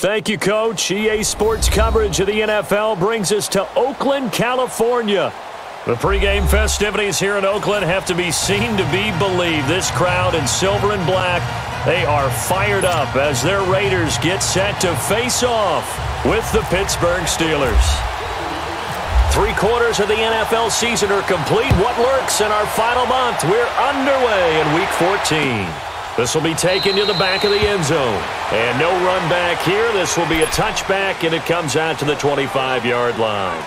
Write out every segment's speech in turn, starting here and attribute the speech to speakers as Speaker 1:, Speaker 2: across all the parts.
Speaker 1: Thank you, Coach. EA Sports coverage of the NFL brings us to Oakland, California. The pregame festivities here in Oakland have to be seen to be believed. This crowd in silver and black, they are fired up as their Raiders get set to face off with the Pittsburgh Steelers. 3/4 of the NFL season are complete. What lurks in our final month? We're underway in Week 14. This will be taken to the back of the end zone. And no run back here. This will be a touchback, and it comes out to the 25-yard line.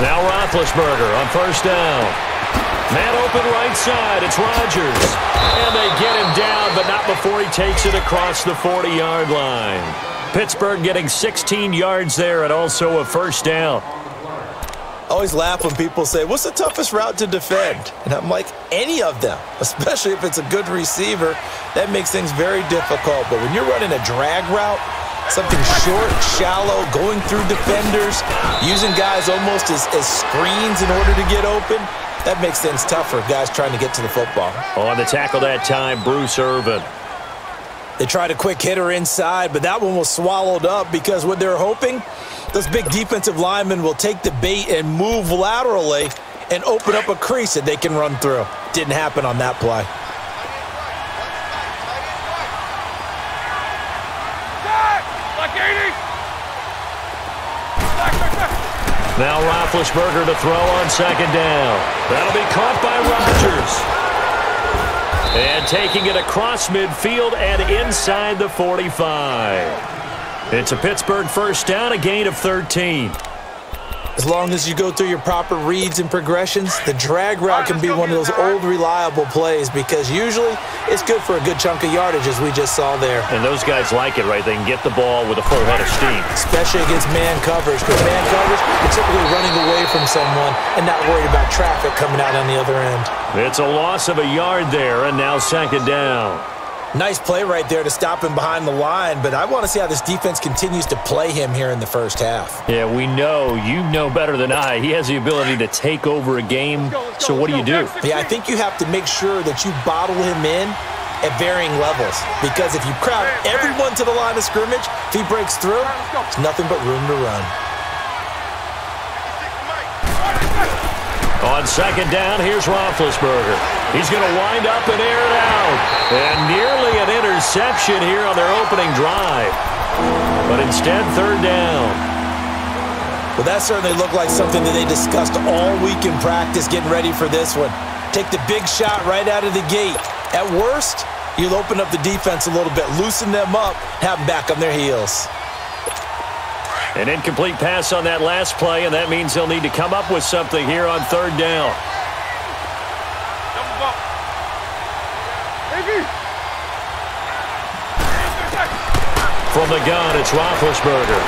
Speaker 1: Now Roethlisberger on first down. Man open right side. It's Rodgers. And they get him down, but not before he takes it across the 40-yard line. Pittsburgh getting 16 yards there and also a first down.
Speaker 2: I always laugh when people say, what's the toughest route to defend? And I'm like, any of them, especially if it's a good receiver. That makes things very difficult. But when you're running a drag route, something short, shallow, going through defenders, using guys almost as screens in order to get open, that makes things tougher, guys trying to get to the football.
Speaker 1: On the tackle that time, Bruce Irvin.
Speaker 2: They tried a quick hitter inside, but that one was swallowed up because what they're hoping, those big defensive linemen will take the bait and move laterally and open up a crease that they can run through. Didn't happen on that play.
Speaker 1: Now Roethlisberger to throw on second down. That'll be caught by Rodgers. And taking it across midfield and inside the 45. It's a Pittsburgh first down, a gain of 13.
Speaker 2: As long as you go through your proper reads and progressions, the drag route can be one of those old reliable plays because usually it's good for a good chunk of yardage as we just saw there.
Speaker 1: And those guys like it, right? They can get the ball with a full head of steam.
Speaker 2: Especially against man coverage, because man coverage, you're typically running away from someone and not worried about traffic coming out on the other end.
Speaker 1: It's a loss of a yard there, and now second down.
Speaker 2: Nice play right there to stop him behind the line, but I want to see how this defense continues to play him here in the first half.
Speaker 1: Yeah, we know. You know better than I. He has the ability to take over a game, so what do you do?
Speaker 2: Yeah, I think you have to make sure that you bottle him in at varying levels, because if you crowd everyone to the line of scrimmage, if he breaks through, there's nothing but room to run.
Speaker 1: On second down, here's Roethlisberger. He's going to wind up and air it out. And nearly an interception here on their opening drive. But instead, third down.
Speaker 2: Well, that certainly looked like something that they discussed all week in practice getting ready for this one. Take the big shot right out of the gate. At worst, you'll open up the defense a little bit, loosen them up, have them back on their heels.
Speaker 1: An incomplete pass on that last play, and that means they'll need to come up with something here on third down. From the gun, it's Roethlisberger.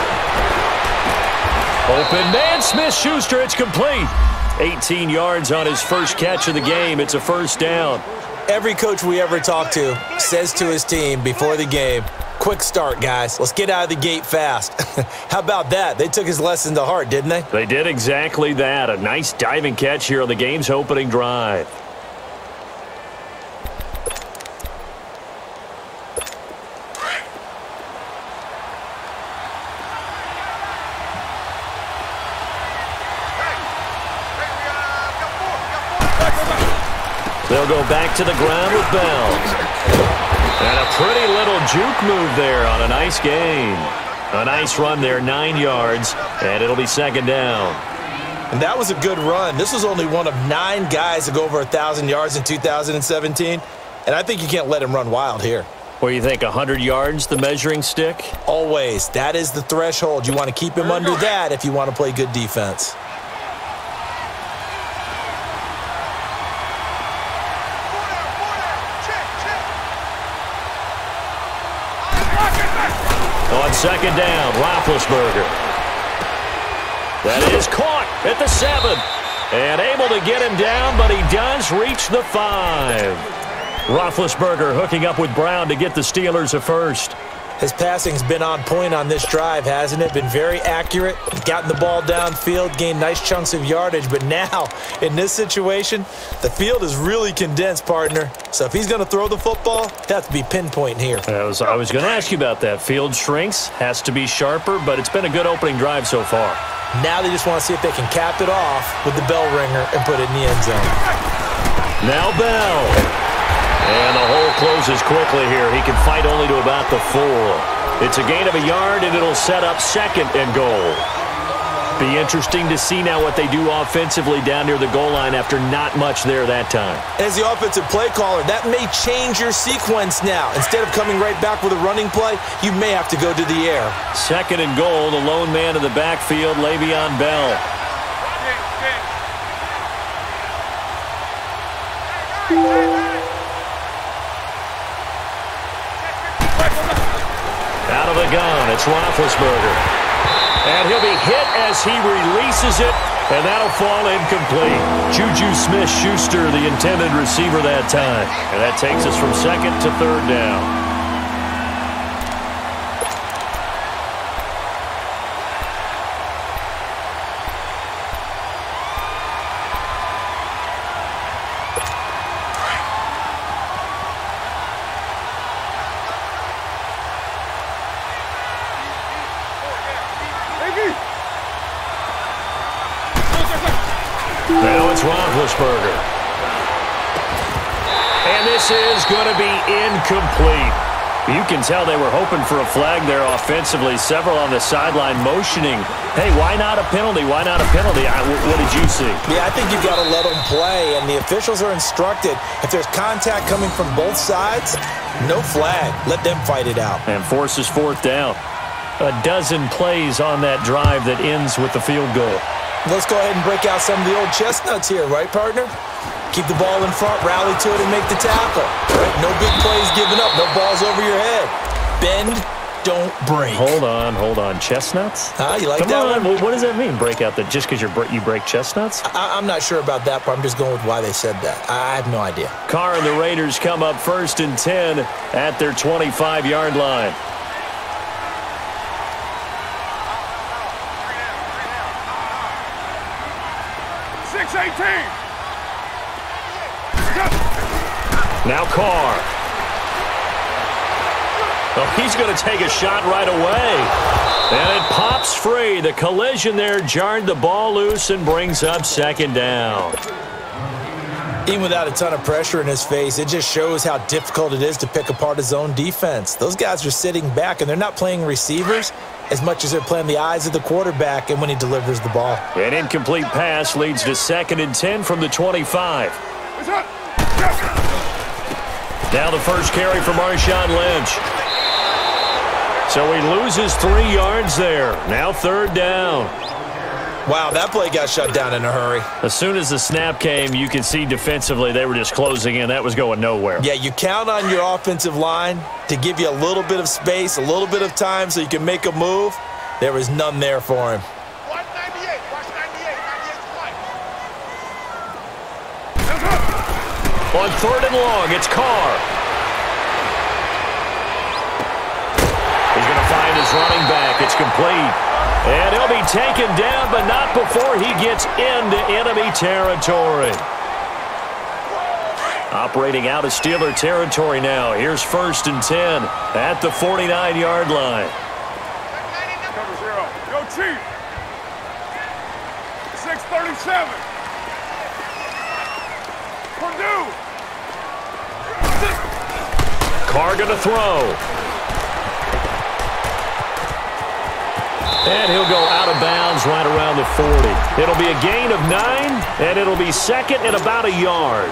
Speaker 1: Open man, Smith-Schuster, it's complete. 18 yards on his first catch of the game. It's a first down.
Speaker 2: Every coach we ever talk to says to his team before the game, quick start, guys. Let's get out of the gate fast. How about that? They took his lesson to heart, didn't they?
Speaker 1: They did exactly that. A nice diving catch here on the game's opening drive. They'll go back to the ground with Bell. And a pretty little juke move there on a nice gain. A nice run there, 9 yards, and it'll be second down.
Speaker 2: And that was a good run. This was only one of 9 guys to go over 1,000 yards in 2017, and I think you can't let him run wild here.
Speaker 1: What do you think, 100 yards, the measuring stick?
Speaker 2: Always. That is the threshold. You want to keep him under that if you want to play good defense.
Speaker 1: On second down, Roethlisberger. That is caught at the 7. And able to get him down, but he does reach the 5. Roethlisberger hooking up with Brown to get the Steelers a first.
Speaker 2: His passing's been on point on this drive, hasn't it? Been very accurate, gotten the ball downfield, gained nice chunks of yardage, but now, in this situation, the field is really condensed, partner. So if he's going to throw the football, it has to be pinpoint here.
Speaker 1: I was going to ask you about that. Field shrinks, has to be sharper, but it's been a good opening drive so far.
Speaker 2: Now they just want to see if they can cap it off with the bell ringer and put it in the end zone.
Speaker 1: Now Bell. And the hole closes quickly here. He can fight only to about the 4. It's a gain of a yard, and it'll set up 2nd and goal. Be interesting to see now what they do offensively down near the goal line after not much there that time.
Speaker 2: As the offensive play caller, that may change your sequence now. Instead of coming right back with a running play, you may have to go to the air.
Speaker 1: 2nd and goal, the lone man in the backfield, Le'Veon Bell. Out of the gun, it's Roethlisberger. And he'll be hit as he releases it, and that'll fall incomplete. Juju Smith-Schuster, the intended receiver that time. And that takes us from 2nd to 3rd down. Now it's Roethlisberger. And this is going to be incomplete. You can tell they were hoping for a flag there offensively. Several on the sideline motioning, hey, why not a penalty? Why not a penalty? What did you see?
Speaker 2: Yeah, I think you've got to let them play, and the officials are instructed. If there's contact coming from both sides, no flag. Let them fight it out.
Speaker 1: And forces 4th down. A dozen plays on that drive that ends with the field goal.
Speaker 2: Let's go ahead and break out some of the old chestnuts here, right, partner? Keep the ball in front, rally to it, and make the tackle. Right? No big plays given up, no balls over your head. Bend, don't break.
Speaker 1: Hold on. Chestnuts?
Speaker 2: You like that one?
Speaker 1: What does that mean, break out? That just because you break chestnuts?
Speaker 2: I'm not sure about that part. I'm just going with why they said that. I have no idea.
Speaker 1: Carr and the Raiders come up 1st and 10 at their 25-yard line. Now Carr. Oh, he's going to take a shot right away. And it pops free. The collision there jarred the ball loose and brings up 2nd down.
Speaker 2: Even without a ton of pressure in his face, it just shows how difficult it is to pick apart his own defense. Those guys are sitting back, and they're not playing receivers as much as they're playing the eyes of the quarterback and when he delivers the ball.
Speaker 1: An incomplete pass leads to 2nd and 10 from the 25. Now the first carry for Marshawn Lynch. So he loses 3 yards there. Now 3rd down.
Speaker 2: Wow, that play got shut down in a hurry.
Speaker 1: As soon as the snap came, you could see defensively they were just closing in. That was going nowhere.
Speaker 2: Yeah, you count on your offensive line to give you a little bit of space, a little bit of time so you can make a move. There was none there for him.
Speaker 1: On 3rd and long, it's Carr. He's going to find his running back. It's complete. And he'll be taken down, but not before he gets into enemy territory. Operating out of Steeler territory now. Here's 1st and 10 at the 49-yard line.
Speaker 3: Cover 0. Go Chief. 637. Purdue.
Speaker 1: Carr going to throw. And he'll go out of bounds right around the 40. It'll be a gain of 9, and it'll be 2nd and about a yard.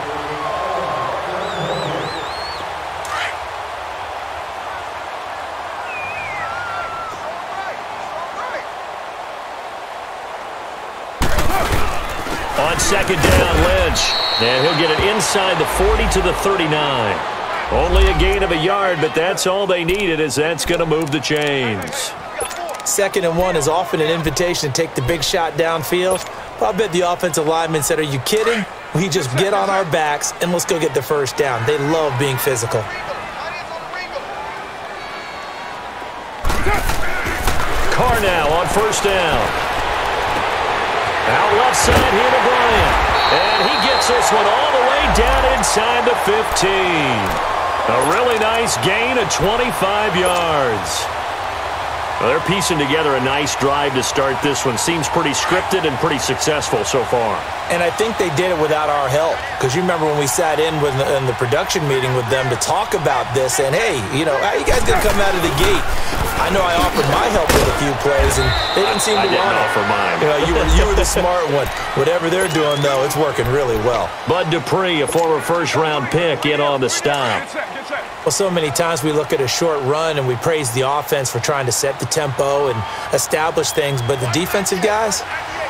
Speaker 1: On 2nd down, Lynch. And he'll get it inside the 40 to the 39. Only a gain of a yard, but that's all they needed, as that's going to move the chains.
Speaker 2: 2nd and 1 is often an invitation to take the big shot downfield. But I bet the offensive lineman said, are you kidding? We just get on our backs and let's go get the 1st down. They love being physical.
Speaker 1: Carr now on first down. Out left side here to Bryant. And he gets this one all the way down inside the 15. A really nice gain of 25 yards. Well, they're piecing together a nice drive to start this one. Seems pretty scripted and pretty successful so far.
Speaker 2: And I think they did it without our help. Because you remember when we sat in the production meeting with them to talk about this, and hey, you know, how you guys gonna come out of the gate? I know I offered my help with a few plays, and they didn't seem to want it.
Speaker 1: I didn't offer mine.
Speaker 2: You know, you were the smart one. Whatever they're doing, though, it's working really well.
Speaker 1: Bud Dupree, a former first-round pick, in on the stop.
Speaker 2: Well, so many times we look at a short run and we praise the offense for trying to set the tempo and establish things, but the defensive guys,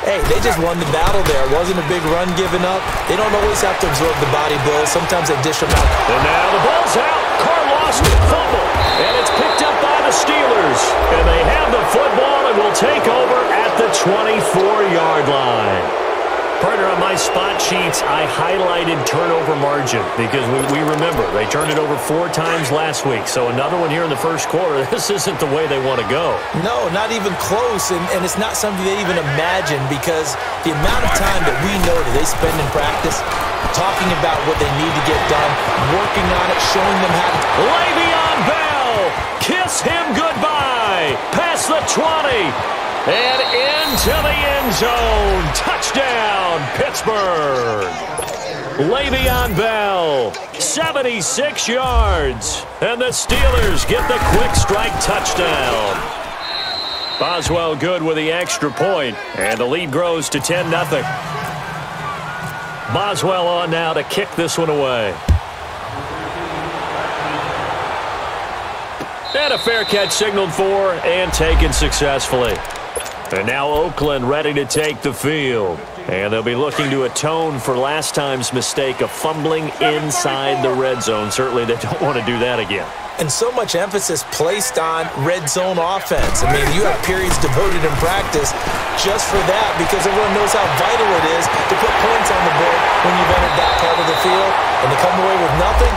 Speaker 2: hey, they just won the battle there. It wasn't a big run given up. They don't always have to absorb the body blows. Sometimes they dish them out.
Speaker 1: And now the ball's out. Carr lost it. Fumble. And it's picked up by the Steelers. And they have the football and will take over at the 24-yard line. Partner, on my spot sheets, I highlighted turnover margin because we remember they turned it over 4 times last week. So another one here in the first quarter. This isn't the way they want to go.
Speaker 2: No, not even close. And it's not something they even imagine because the amount of time that we know that they spend in practice talking about what they need to get done, working on it, showing them how to...
Speaker 1: Le'Veon Bell! Kiss him goodbye! Past the 20! And into the end zone. Touchdown, Pittsburgh. Le'Veon Bell, 76 yards. And the Steelers get the quick strike touchdown. Boswell good with the extra point. And the lead grows to 10-0. Boswell on now to kick this one away. And a fair catch signaled for and taken successfully. And now Oakland ready to take the field. And they'll be looking to atone for last time's mistake of fumbling inside the red zone. Certainly they don't want to do that again.
Speaker 2: And so much emphasis placed on red zone offense. I mean, you have periods devoted in practice just for that because everyone knows how vital it is to put points on the board when you've entered that part of the field. And to come away with nothing,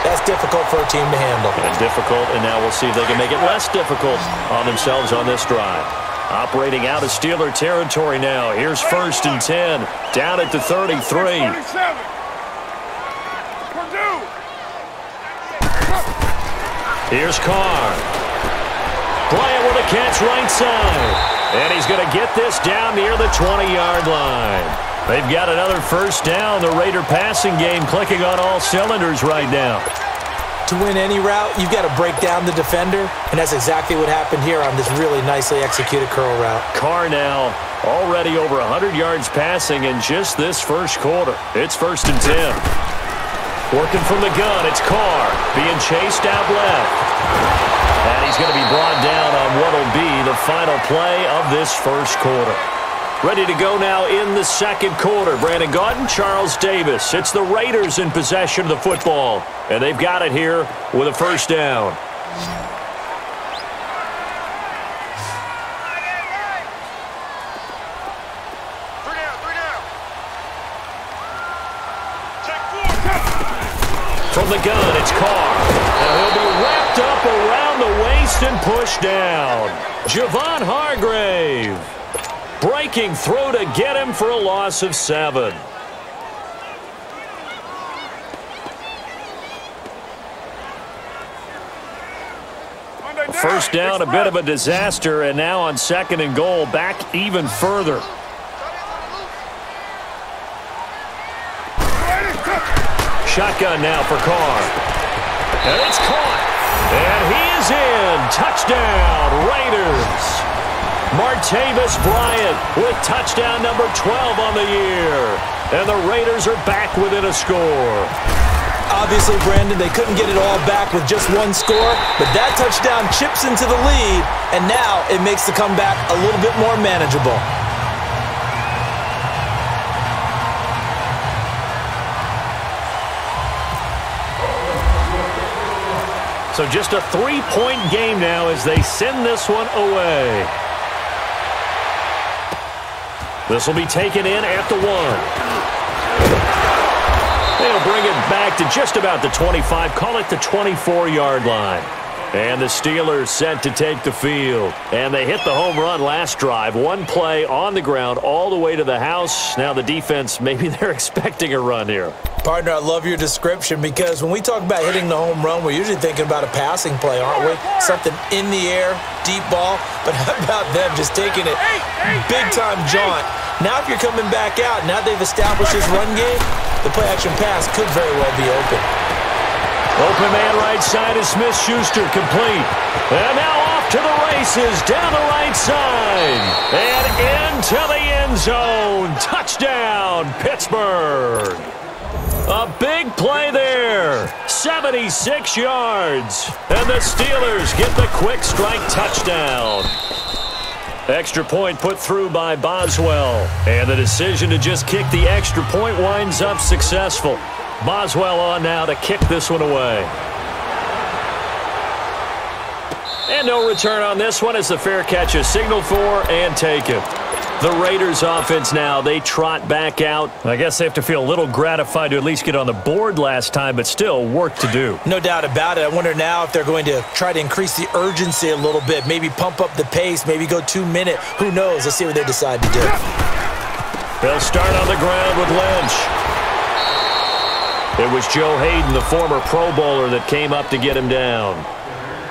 Speaker 2: that's difficult for a team to handle.
Speaker 1: And difficult, and now we'll see if they can make it less difficult on themselves on this drive. Operating out of Steeler territory now. Here's 1st and 10. Down at the 33. Here's Carr. Bryant with a catch right side. And he's going to get this down near the 20-yard line. They've got another first down. The Raider passing game clicking on all cylinders right now.
Speaker 2: To win any route, you've got to break down the defender, and that's exactly what happened here on this really nicely executed curl route.
Speaker 1: Carr now already over 100 yards passing in just this first quarter. It's 1st and 10. Working from the gun, it's Carr being chased out left. And he's going to be brought down on what will be the final play of this first quarter. Ready to go now in the second quarter. Brandon Gaudin, Charles Davis. It's the Raiders in possession of the football. And they've got it here with a first down. From the gun, it's Carr. Now he'll be wrapped up around the waist and pushed down. Javon Hargrave. Breaking through to get him for a loss of 7. First down, a bit of a disaster, and now on 2nd and goal, back even further. Shotgun now for Carr. And it's caught. And he is in. Touchdown, Raiders. Martavis Bryant with touchdown number 12 on the year. And the Raiders are back within a score.
Speaker 2: Obviously, Brandon, they couldn't get it all back with just one score, but that touchdown chips into the lead, and now it makes the comeback a little bit more manageable.
Speaker 1: So just a 3-point game now as they send this one away. This will be taken in at the 1. They'll bring it back to just about the 25, call it the 24-yard line. And the Steelers set to take the field. And they hit the home run last drive. One play on the ground all the way to the house. Now the defense, maybe they're expecting a run here.
Speaker 2: Partner, I love your description because when we talk about hitting the home run, we're usually thinking about a passing play, aren't we? Something in the air, deep ball. But how about them just taking it big-time jaunt? Now if you're coming back out, now they've established this run game, the play-action pass could very well be open.
Speaker 1: Open man right side is Smith-Schuster, complete. And now off to the races, down the right side. And into the end zone. Touchdown, Pittsburgh. A big play there. 76 yards. And the Steelers get the quick strike touchdown. Extra point put through by Boswell. And the decision to just kick the extra point winds up successful. Boswell on now to kick this one away. And no return on this one as the fair catch is signaled for and taken. The Raiders offense now, they trot back out. I guess they have to feel a little gratified to at least get on the board last time, but still work to do.
Speaker 2: No doubt about it. I wonder now if they're going to try to increase the urgency a little bit, maybe pump up the pace, maybe go 2 minute. Who knows? Let's see what they decide to do.
Speaker 1: They'll start on the ground with Lynch. It was Joe Hayden, the former Pro Bowler, that came up to get him down.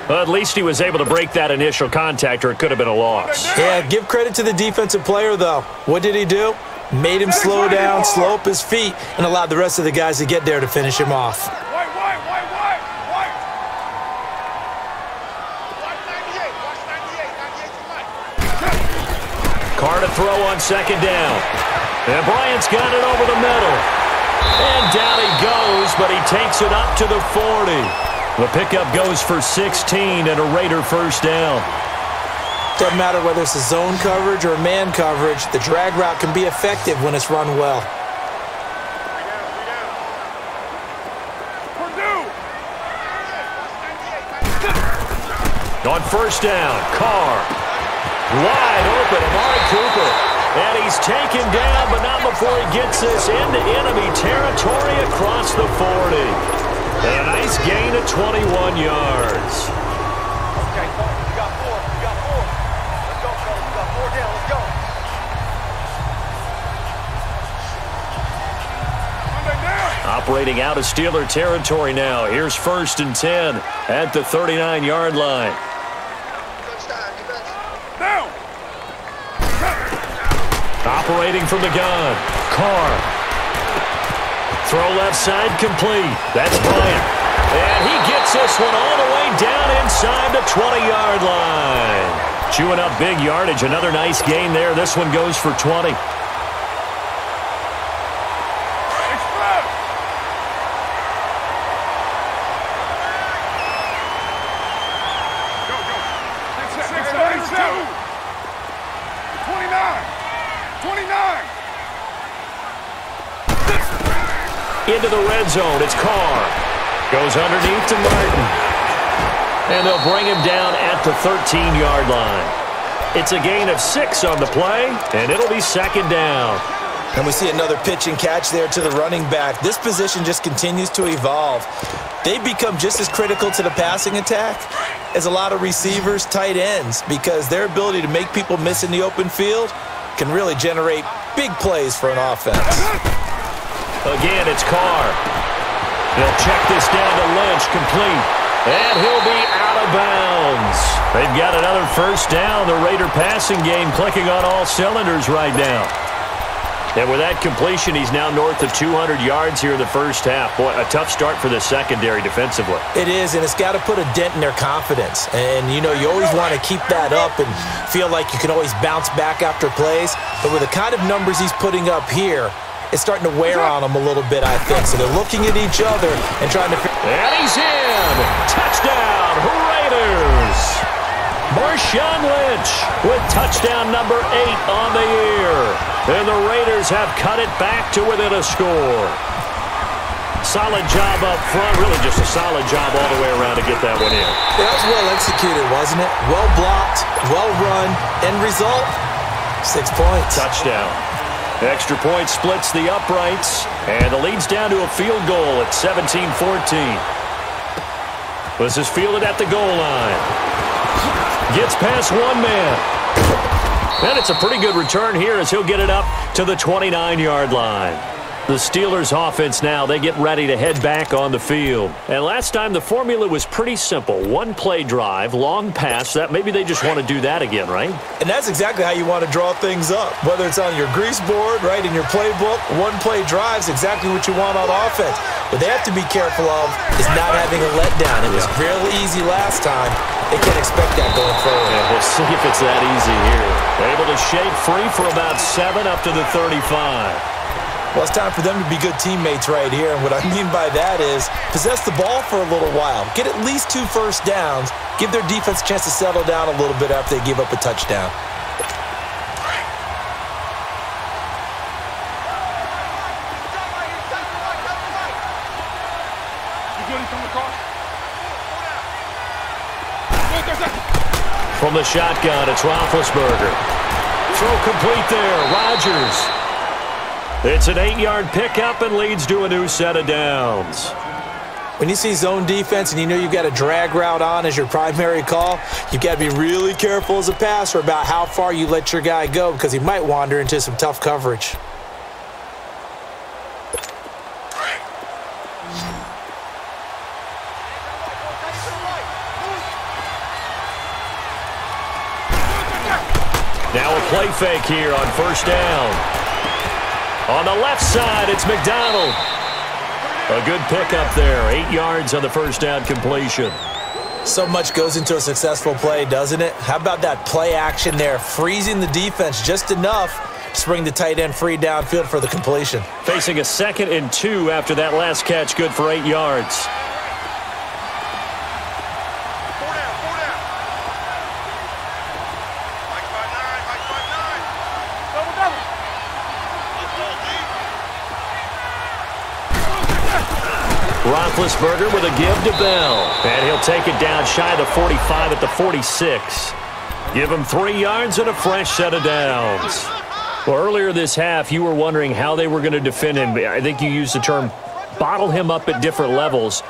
Speaker 1: Well, at least he was able to break that initial contact, or it could have been a loss.
Speaker 2: Yeah, give credit to the defensive player, though. What did he do? Made him slow down, slow up his feet, and allowed the rest of the guys to get there to finish him off.
Speaker 3: White. Watch 98 to Mike.
Speaker 1: Carr to throw on second down. And Bryant's got it over the middle. And down he goes, but he takes it up to the 40. The pickup goes for 16 and a Raider first down.
Speaker 2: Doesn't matter whether it's a zone coverage or man coverage, the drag route can be effective when it's run well.
Speaker 1: On first down, Carr. Wide open, Amari Cooper. And he's taken down, but not before he gets this into enemy territory across the 40. And a nice gain of 21 yards.
Speaker 4: Okay, we got four. Let's go, fellas. We got 4 down. Let's go.
Speaker 1: Operating out of Steeler territory now. Here's 1st and 10 at the 39-yard line.
Speaker 3: Down.
Speaker 1: Operating from the gun. Carr. Throw left side complete. That's Bryant. And he gets this one all the way down inside the 20-yard line. Chewing up big yardage. Another nice gain there. This one goes for 20. Into the red zone, it's Carr. Goes underneath to Martin. And they'll bring him down at the 13-yard line. It's a gain of 6 on the play, and it'll be 2nd down.
Speaker 2: And we see another pitch and catch there to the running back. This position just continues to evolve. They become just as critical to the passing attack as a lot of receivers, tight ends, because their ability to make people miss in the open field can really generate big plays for an offense.
Speaker 1: Again, it's Carr. He'll check this down to Lynch, complete. And he'll be out of bounds. They've got another first down. The Raider passing game clicking on all cylinders right now. And with that completion, he's now north of 200 yards here in the first half. Boy, a tough start for the secondary defensively.
Speaker 2: It is, and it's got to put a dent in their confidence. And, you know, you always want to keep that up and feel like you can always bounce back after plays. But with the kind of numbers he's putting up here, it's starting to wear on them a little bit, I think. So they're looking at each other and trying to...
Speaker 1: And he's in! Touchdown, Raiders! Marshawn Lynch with touchdown number 8 on the year. And the Raiders have cut it back to within a score. Solid job up front. Really just a solid job all the way around to get that one in.
Speaker 2: That was well executed, wasn't it? Well blocked, well run. End result, 6 points.
Speaker 1: Touchdown. Extra point splits the uprights, and the lead's down to a field goal at 17-14. This is fielded at the goal line. Gets past one man. And it's a pretty good return here as he'll get it up to the 29-yard line. The Steelers offense now, they get ready to head back on the field. And last time the formula was pretty simple. One play drive, long pass. That maybe they just want to do that again, right?
Speaker 2: And that's exactly how you want to draw things up. Whether it's on your grease board, right, in your playbook, one play drive is exactly what you want on offense. What they have to be careful of is not having a letdown. It was real easy last time. They can't expect that going forward.
Speaker 1: Yeah, we'll see if it's that easy here. Able to shake free for about 7 up to the 35.
Speaker 2: Well, it's time for them to be good teammates right here. And what I mean by that is possess the ball for a little while. Get at least 2 first downs. Give their defense a chance to settle down a little bit after they give up a touchdown.
Speaker 1: From the shotgun, it's Roethlisberger. Throw complete there. Rodgers. It's an 8-yard pickup and leads to a new set of downs.
Speaker 2: When you see zone defense and you know you've got a drag route on as your primary call, you've got to be really careful as a passer about how far you let your guy go because he might wander into some tough coverage.
Speaker 1: Now a play fake here on first down. On the left side, it's McDonald. A good pickup there. 8 yards on the first down completion.
Speaker 2: So much goes into a successful play, doesn't it? How about that play action there? Freezing the defense just enough to bring the tight end free downfield for the completion.
Speaker 1: Facing a 2nd and 2 after that last catch. Good for 8 yards. Roethlisberger with a give to Bell. And he'll take it down shy of the 45 at the 46. Give him 3 yards and a fresh set of downs. Well, earlier this half, you were wondering how they were going to defend him. I think you used the term bottle him up at different levels.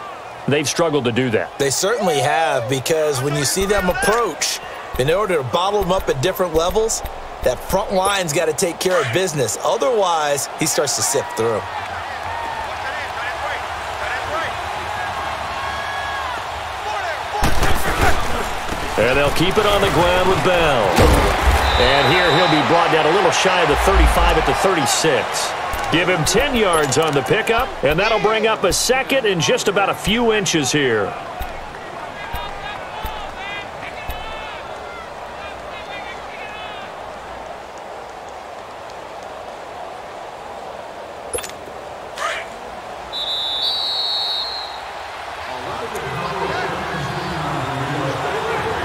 Speaker 1: They've struggled to do that.
Speaker 2: They certainly have, because when you see them approach, in order to bottle him up at different levels, that front line's got to take care of business. Otherwise, he starts to sift through.
Speaker 1: And they'll keep it on the ground with Bell. And here he'll be brought down a little shy of the 35 at the 36. Give him 10 yards on the pickup, and that'll bring up a 2nd and just about a few inches here.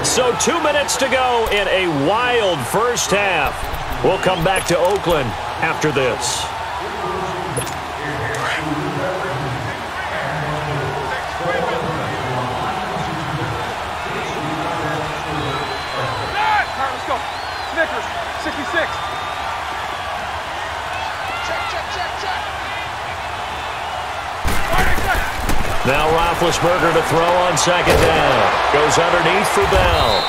Speaker 1: So 2 minutes to go in a wild first half. We'll come back to Oakland after this.
Speaker 3: Let's go. Snickers, 66.
Speaker 1: Now Roethlisberger to throw on 2nd down. Goes underneath for Bell.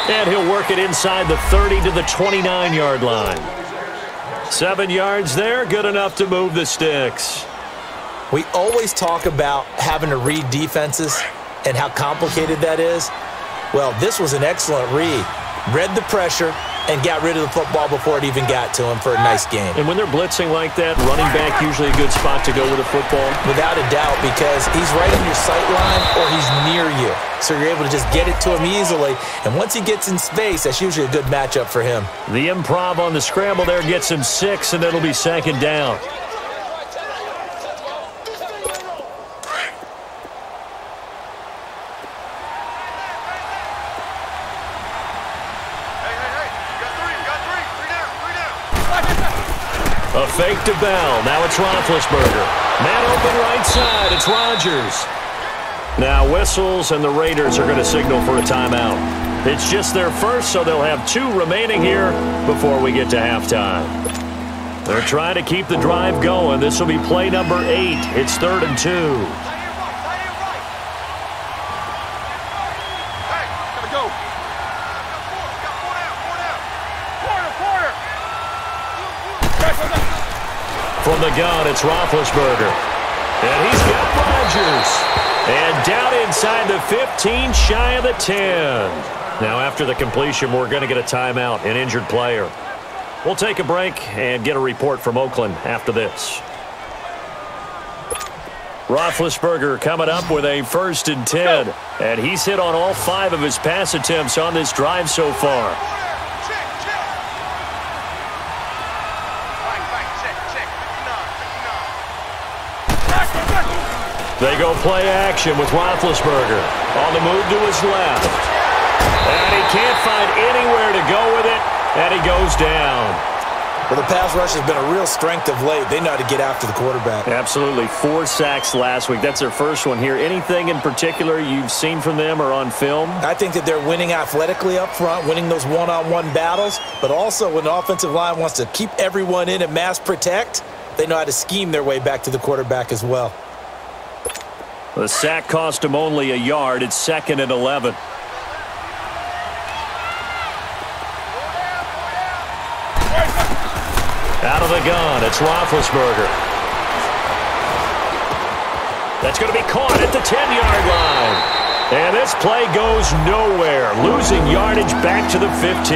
Speaker 1: And he'll work it inside the 30 to the 29-yard line. 7 yards there, good enough to move the sticks.
Speaker 2: We always talk about having to read defenses and how complicated that is. Well, this was an excellent read. Read the pressure and got rid of the football before it even got to him for a nice game.
Speaker 1: And when they're blitzing like that, running back usually a good spot to go with a football?
Speaker 2: Without a doubt, because he's right on your sight line or he's near you. So you're able to just get it to him easily. And once he gets in space, that's usually a good matchup for him.
Speaker 1: The improv on the scramble there gets him 6, and it'll be 2nd down. A fake to Bell. Now it's Roethlisberger. Man open right side. It's Rodgers. Now whistles, and the Raiders are going to signal for a timeout. It's just their first, so they'll have 2 remaining here before we get to halftime. They're trying to keep the drive going. This will be play number 8. It's 3rd and 2. From the gun, it's Roethlisberger. And he's got Rodgers. And down inside the 15, shy of the 10. Now after the completion, we're going to get a timeout, an injured player. We'll take a break and get a report from Oakland after this. Roethlisberger coming up with a 1st and 10. And he's hit on all 5 of his pass attempts on this drive so far. They go play action with Roethlisberger on the move to his left. And he can't find anywhere to go with it, and he goes down.
Speaker 2: Well, the pass rush has been a real strength of late. They know how to get after the quarterback.
Speaker 1: Absolutely. 4 sacks last week. That's their first one here. Anything in particular you've seen from them or on film?
Speaker 2: I think that they're winning athletically up front, winning those one-on-one battles, but also when the offensive line wants to keep everyone in and mass protect, they know how to scheme their way back to the quarterback as well.
Speaker 1: The sack cost him only a yard. It's 2nd and 11. Out of the gun, it's Roethlisberger. That's going to be caught at the 10-yard line. And this play goes nowhere, losing yardage back to the 15.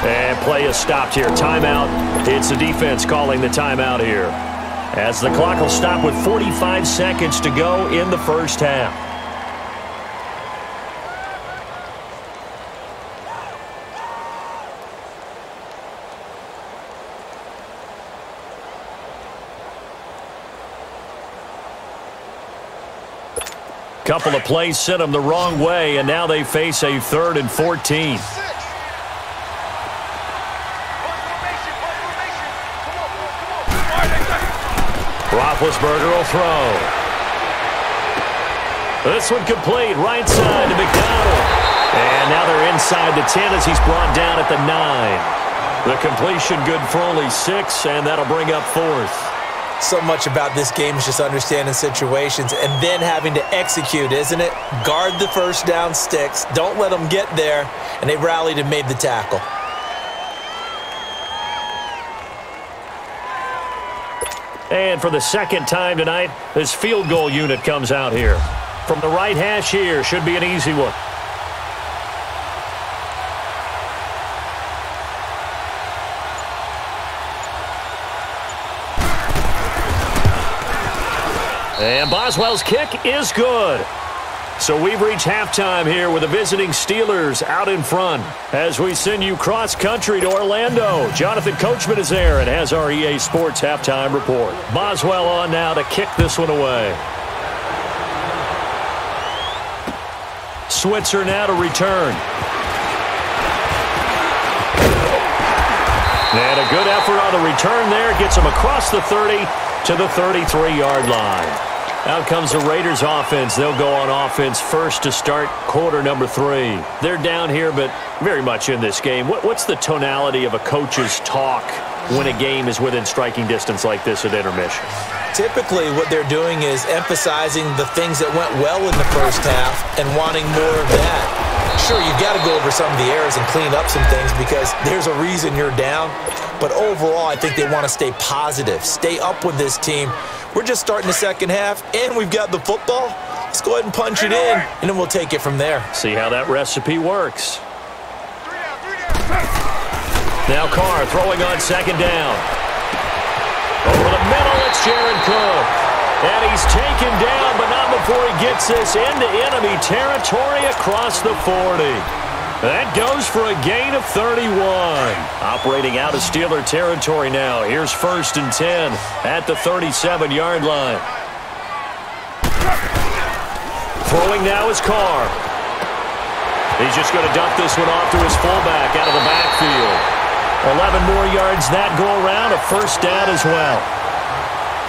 Speaker 1: And play is stopped here. Timeout. It's the defense calling the timeout here, as the clock will stop with 45 seconds to go in the first half. Couple of plays sent them the wrong way, and now they face a 3rd and 14. Roethlisberger will throw. This one complete, right side to McDonald. And now they're inside the 10 as he's brought down at the 9. The completion good for only 6, and that'll bring up 4th.
Speaker 2: So much about this game is just understanding situations and then having to execute, isn't it? Guard the first down sticks. Don't let them get there. And they rallied and made the tackle.
Speaker 1: And for the 2nd time tonight, this field goal unit comes out here. From the right hash here, should be an easy one. And Boswell's kick is good. So we've reached halftime here with the visiting Steelers out in front. As we send you cross-country to Orlando, Jonathan Coachman is there and has our EA Sports halftime report. Boswell on now to kick this one away. Switzer now to return. And a good effort on the return there. Gets him across the 30 to the 33-yard line. Out comes the Raiders offense. They'll go on offense first to start quarter number 3. They're down here, but very much in this game. What's the tonality of a coach's talk when a game is within striking distance like this at intermission?
Speaker 2: Typically, what they're doing is emphasizing the things that went well in the first half and wanting more of that. Sure, you've got to go over some of the errors and clean up some things because there's a reason you're down. But overall, I think they want to stay positive, stay up with this team. We're just starting the second half, and we've got the football. Let's go ahead and punch it in, and then we'll take it from there.
Speaker 1: See how that recipe works. Now Carr throwing on 2nd down. Over the middle, it's Jared Cook. And he's taken down, but not before he gets this into enemy territory across the 40. That goes for a gain of 31. Operating out of Steeler territory now. Here's 1st and 10 at the 37-yard line. Throwing now is Carr. He's just going to dump this one off to his fullback out of the backfield. 11 more yards that go around, a 1st down as well.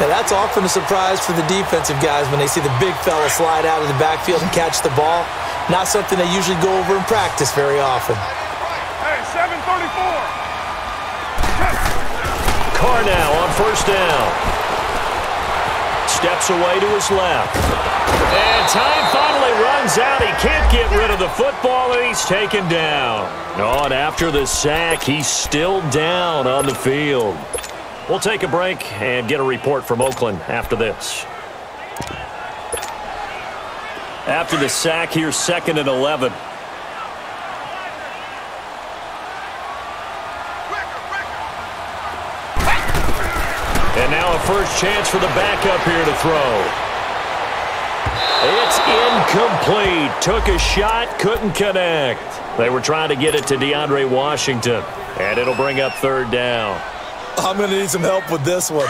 Speaker 2: Now, that's often a surprise for the defensive guys when they see the big fella slide out of the backfield and catch the ball. Not something they usually go over in practice very often.
Speaker 3: Hey, 7:34.
Speaker 1: Carr now on 1st down. Steps away to his left. And time finally runs out. He can't get rid of the football, and he's taken down. Oh, and after the sack, he's still down on the field. We'll take a break and get a report from Oakland after this. After the sack, here's 2nd and 11. And now a first chance for the backup here to throw. It's incomplete. Took a shot, couldn't connect. They were trying to get it to DeAndre Washington, and it'll bring up 3rd down.
Speaker 2: I'm going to need some help with this one.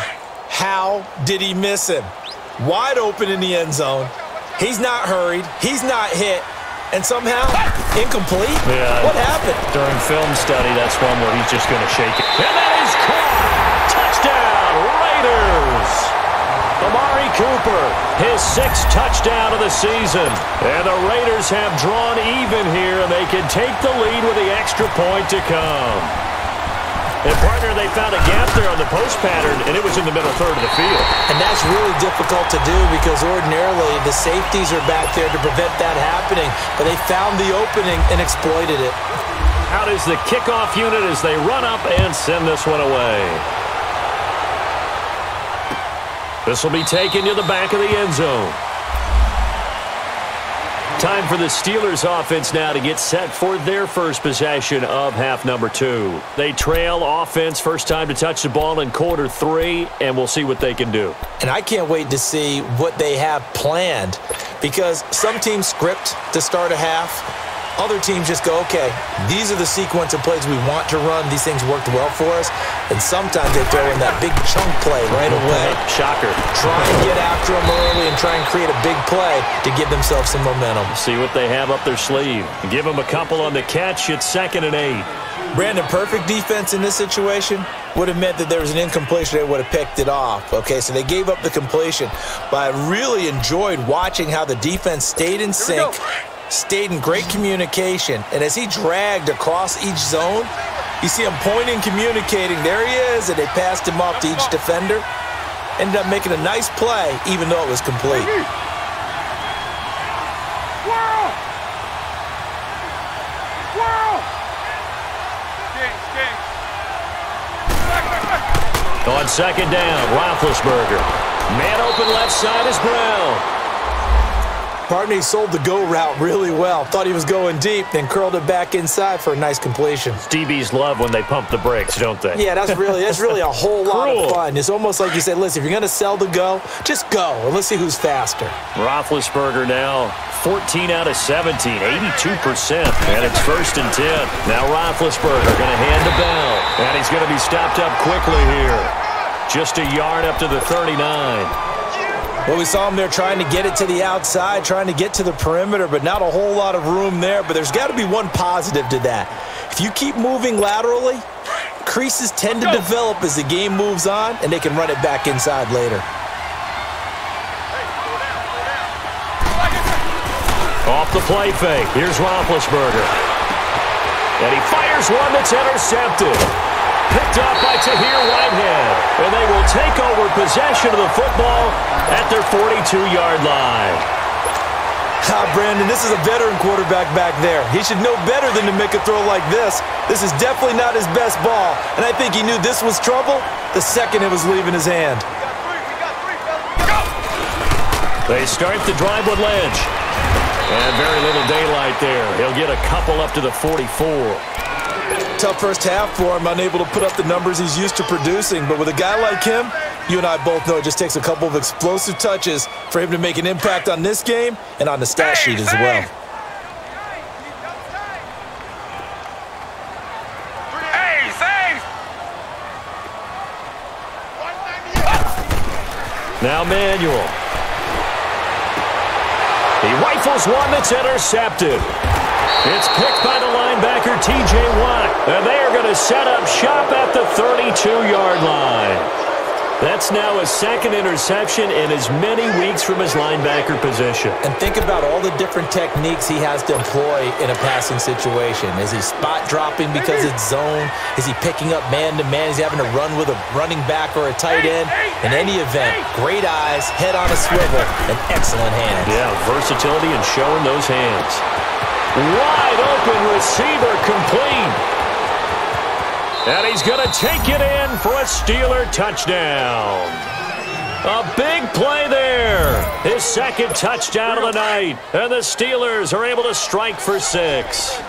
Speaker 2: How did he miss him? Wide open in the end zone. He's not hurried. He's not hit. And somehow, incomplete?
Speaker 1: Yeah.
Speaker 2: What happened?
Speaker 1: During film study, that's one where he's just going to shake it. And that is caught. Touchdown, Raiders. Amari Cooper, his 6th touchdown of the season. And the Raiders have drawn even here, and they can take the lead with the extra point to come. And, partner, they found a gap there on the post pattern, and it was in the middle 3rd of the field.
Speaker 2: And that's really difficult to do because ordinarily the safeties are back there to prevent that happening. But they found the opening and exploited it.
Speaker 1: Out is the kickoff unit as they run up and send this one away. This will be taken to the back of the end zone. Time for the Steelers offense now to get set for their first possession of half number 2. They trail offense, first time to touch the ball in quarter 3, and we'll see what they can do.
Speaker 2: And I can't wait to see what they have planned because some teams script to start a half. Other teams just go, okay, these are the sequence of plays we want to run. These things worked well for us. And sometimes they throw in that big chunk play right away.
Speaker 1: Shocker.
Speaker 2: Try and get after them early and try and create a big play to give themselves some momentum.
Speaker 1: See what they have up their sleeve. Give them a couple on the catch. It's 2nd and 8.
Speaker 2: Brandon, perfect defense in this situation would have meant that there was an incompletion. They would have picked it off. Okay, so they gave up the completion. But I really enjoyed watching how the defense stayed in sync, stayed in great communication, and as he dragged across each zone, you see him pointing, communicating. There he is, and they passed him off to each defender. Ended up making a nice play, even though it was complete.
Speaker 1: On 2nd down, Roethlisberger. Man open left side is Brown.
Speaker 2: Partner, he sold the go route really well. Thought he was going deep, then curled it back inside for a nice completion.
Speaker 1: DBs love when they pump the brakes, don't they?
Speaker 2: Yeah, that's really a whole lot of fun. It's almost like you said, listen, if you're going to sell the go, just go, and let's see who's faster.
Speaker 1: Roethlisberger now 14 out of 17, 82%, and it's 1st and 10. Now Roethlisberger going to hand to Bell, and he's going to be stopped up quickly here. Just a yard up to the 39.
Speaker 2: Well, we saw him there trying to get it to the outside, trying to get to the perimeter, but not a whole lot of room there. But there's got to be one positive to that. If you keep moving laterally, creases tend to develop as the game moves on, and they can run it back inside later.
Speaker 1: Off the play fake. Here's Roethlisberger. And he fires one that's intercepted. Picked up by Tahir Whitehead. And they will take over possession of the football at their 42-yard line.
Speaker 2: Brandon, this is a veteran quarterback back there. He should know better than to make a throw like this. This is definitely not his best ball. And I think he knew this was trouble the second it was leaving his hand.
Speaker 1: They start the drive with Lynch. And very little daylight there. He'll get a couple up to the 44.
Speaker 2: Tough first half for him, unable to put up the numbers he's used to producing. But with a guy like him, you and I both know it just takes a couple of explosive touches for him to make an impact on this game and on the stat sheet as well.
Speaker 1: Now Manuel. He rifles one that's intercepted. It's picked by the linebacker, T.J. Watt. And they are going to set up shop at the 32-yard line. That's now his second interception in as many weeks from his linebacker position.
Speaker 2: And think about all the different techniques he has to employ in a passing situation. Is he spot dropping because it's zone? Is he picking up man-to-man? Is he having to run with a running back or a tight end? In any event, great eyes, head on a swivel, and excellent hands.
Speaker 1: Yeah, versatility and showing those hands. Wide open receiver complete. And he's going to take it in for a Steeler touchdown. A big play there. His second touchdown of the night. And the Steelers are able to strike for 6.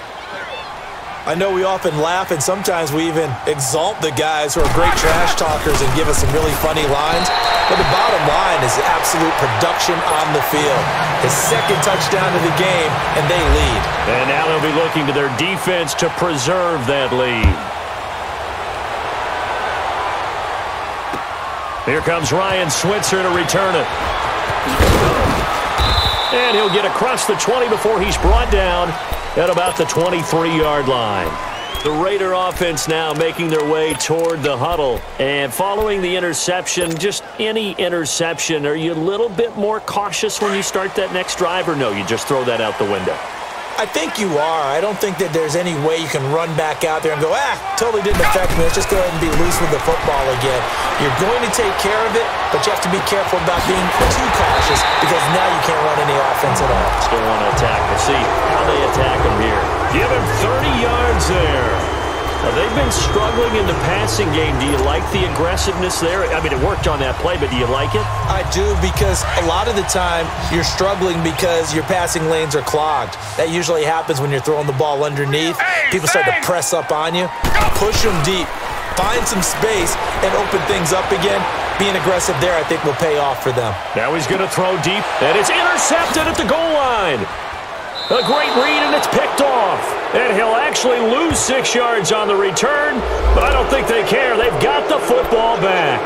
Speaker 2: I know we often laugh, and sometimes we even exalt the guys who are great trash talkers and give us some really funny lines. But the bottom line is absolute production on the field. His second touchdown of the game, and they lead.
Speaker 1: And now they'll be looking to their defense to preserve that lead. Here comes Ryan Switzer to return it. And he'll get across the 20 before he's brought down at about the 23-yard line. The Raider offense now making their way toward the huddle. And following the interception, just any interception, are you a little bit more cautious when you start that next drive, or no, you just throw that out the window?
Speaker 2: I think you are. I don't think that there's any way you can run back out there and go, totally didn't affect me. Let's just go ahead and be loose with the football again. You're going to take care of it, but you have to be careful about being too cautious because now you can't run any offense at all.
Speaker 1: Still want to attack. We'll see how they attack him here. Give him 30 yards there. Now, they've been struggling in the passing game. Do you like the aggressiveness there? I mean, it worked on that play, but do you like it?
Speaker 2: I do, because a lot of the time you're struggling because your passing lanes are clogged. That usually happens when you're throwing the ball underneath. People start to press up on you. Push them deep. Find some space and open things up again. Being aggressive there, I think, will pay off for them.
Speaker 1: Now he's going to throw deep, and it's intercepted at the goal line. A great read, and it's picked off. And he'll actually lose 6 yards on the return, but I don't think they care. They've got the football back.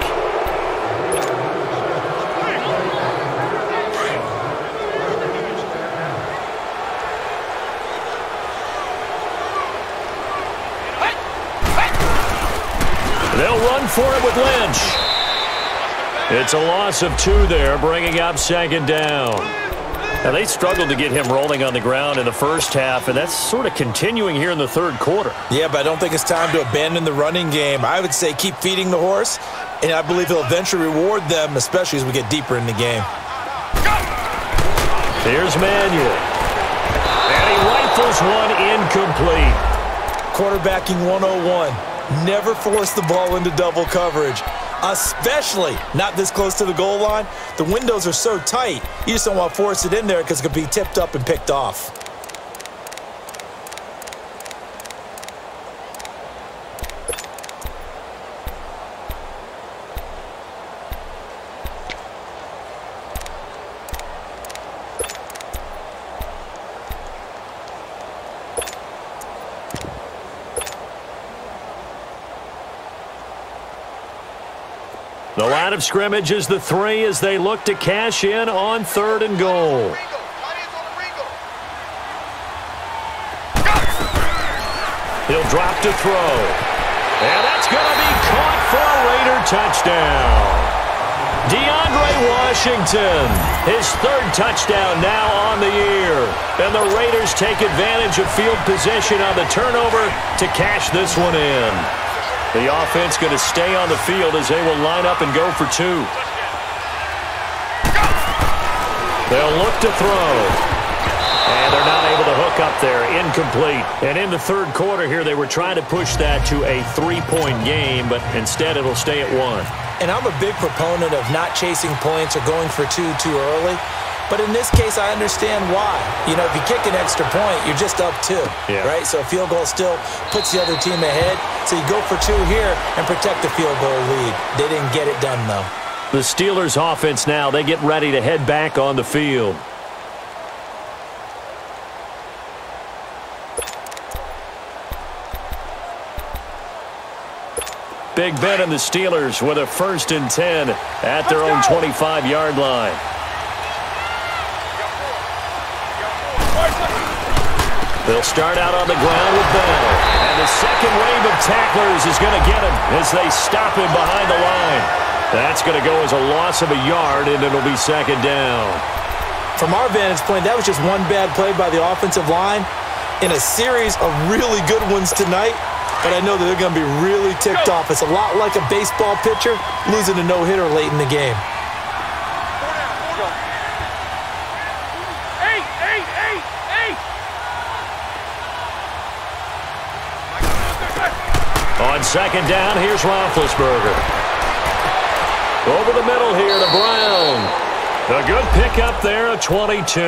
Speaker 1: They'll run for it with Lynch. It's a loss of 2 there, bringing up second down. Now, they struggled to get him rolling on the ground in the first half, and that's sort of continuing here in the third quarter.
Speaker 2: Yeah, but I don't think it's time to abandon the running game. I would say keep feeding the horse, and I believe he'll eventually reward them, especially as we get deeper in the game.
Speaker 1: Here's Manuel. And he rifles one incomplete.
Speaker 2: Quarterbacking 101. Never force the ball into double coverage, especially not this close to the goal line. The windows are so tight, you just don't want to force it in there because it could be tipped up and picked off.
Speaker 1: The line of scrimmage is the 3 as they look to cash in on 3rd and goal. He'll drop to throw. And that's going to be caught for a Raider touchdown. DeAndre Washington, his 3rd touchdown now on the year. And the Raiders take advantage of field position on the turnover to cash this one in. The offense going to stay on the field as they will line up and go for 2. They'll look to throw. And they're not able to hook up there. Incomplete. And in the third quarter here, they were trying to push that to a 3-point game, but instead it'll stay at 1.
Speaker 2: And I'm a big proponent of not chasing points or going for 2 too early. But in this case, I understand why. You know, if you kick an extra point, you're just up 2, right? So a field goal still puts the other team ahead. So you go for 2 here and protect the field goal lead. They didn't get it done, though.
Speaker 1: The Steelers' offense now, they get ready to head back on the field. Big Ben and the Steelers with a 1st and 10 at their own 25-yard line. They'll start out on the ground with Bell. And the second wave of tacklers is going to get him as they stop him behind the line. That's going to go as a loss of a yard, and it'll be second down.
Speaker 2: From our vantage point, that was just one bad play by the offensive line in a series of really good ones tonight. But I know that they're going to be really ticked off. It's a lot like a baseball pitcher losing a no-hitter late in the game.
Speaker 1: On second down, here's Roethlisberger. Over the middle here to Brown. A good pickup there, a 22.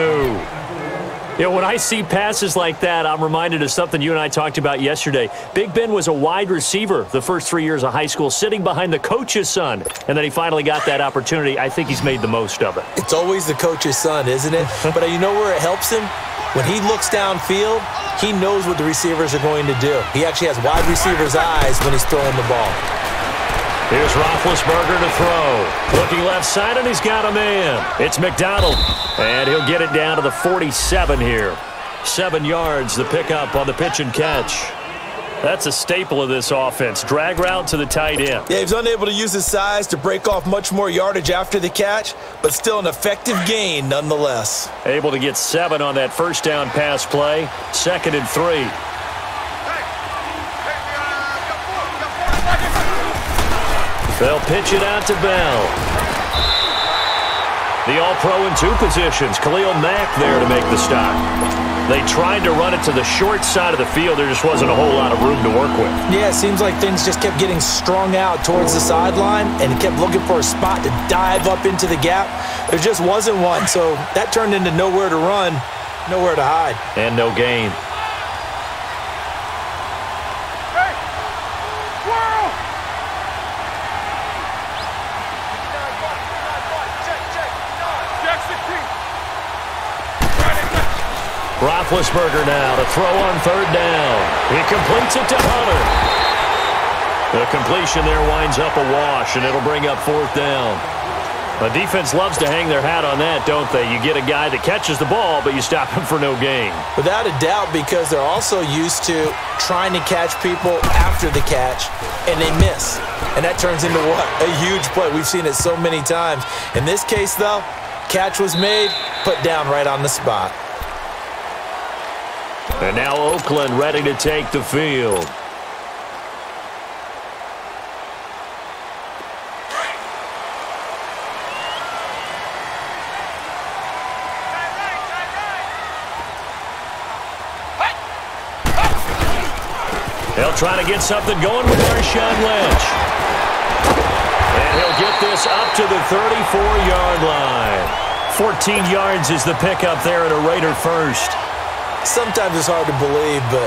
Speaker 1: You know, when I see passes like that, I'm reminded of something you and I talked about yesterday. Big Ben was a wide receiver the first 3 years of high school, sitting behind the coach's son. And then he finally got that opportunity. I think he's made the most of it.
Speaker 2: It's always the coach's son, isn't it? But you know where it helps him? When he looks downfield, he knows what the receivers are going to do. He actually has wide receivers' eyes when he's throwing the ball.
Speaker 1: Here's Roethlisberger to throw. Looking left side, and he's got a man. It's McDonald, and he'll get it down to the 47 here. 7 yards, the pickup on the pitch and catch. That's a staple of this offense. Drag route to the tight end.
Speaker 2: Yeah, he was unable to use his size to break off much more yardage after the catch, but still an effective gain nonetheless.
Speaker 1: Able to get 7 on that first down pass play. 2nd and 3. They'll pitch it out to Bell. The All-Pro in 2 positions. Khalil Mack there to make the stop. They tried to run it to the short side of the field. There just wasn't a whole lot of room to work with.
Speaker 2: Yeah, it seems like things just kept getting strung out towards the sideline, and he kept looking for a spot to dive up into the gap. There just wasn't one, so that turned into nowhere to run, nowhere to hide.
Speaker 1: And no gain. Roethlisberger now to throw on 3rd down. He completes it to Hunter. The completion there winds up a wash, and it'll bring up 4th down. The defense loves to hang their hat on that, don't they? You get a guy that catches the ball, but you stop him for no gain.
Speaker 2: Without a doubt, because they're also used to trying to catch people after the catch, and they miss. And that turns into what? A huge play. We've seen it so many times. In this case, though, catch was made, put down right on the spot.
Speaker 1: And now Oakland ready to take the field. They'll try to get something going with Marshawn Lynch. And he'll get this up to the 34-yard line. 14 yards is the pickup there at a Raider first.
Speaker 2: Sometimes it's hard to believe, but